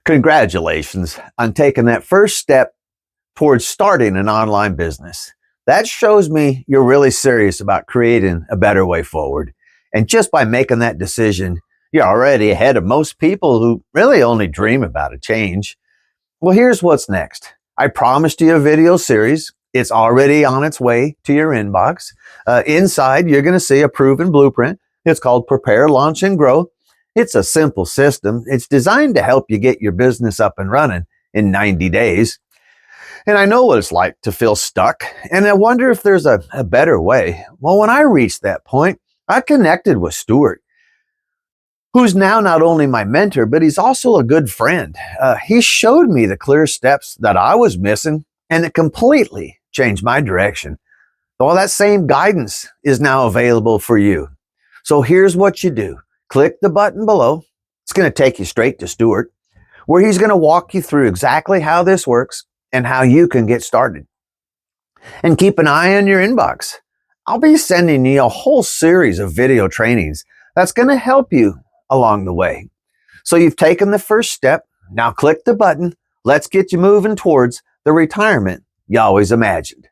Congratulations on taking that first step towards starting an online business. That shows me you're really serious about creating a better way forward. And just by making that decision, you're already ahead of most people who really only dream about a change. Well, here's what's next. I promised you a video series. It's already on its way to your inbox. Inside, you're going to see a proven blueprint. It's called Prepare, Launch, and Grow. It's a simple system. It's designed to help you get your business up and running in 90 days. And I know what it's like to feel stuck, and I wonder if there's a better way. Well, when I reached that point, I connected with Stuart, who's now not only my mentor, but he's also a good friend. He showed me the clear steps that I was missing, and it completely changed my direction. All that same guidance is now available for you. So here's what you do. Click the button below. It's going to take you straight to Stuart, where he's going to walk you through exactly how this works and how you can get started. And keep an eye on your inbox. I'll be sending you a whole series of video trainings that's going to help you along the way. So you've taken the first step. Now click the button. Let's get you moving towards the retirement you always imagined.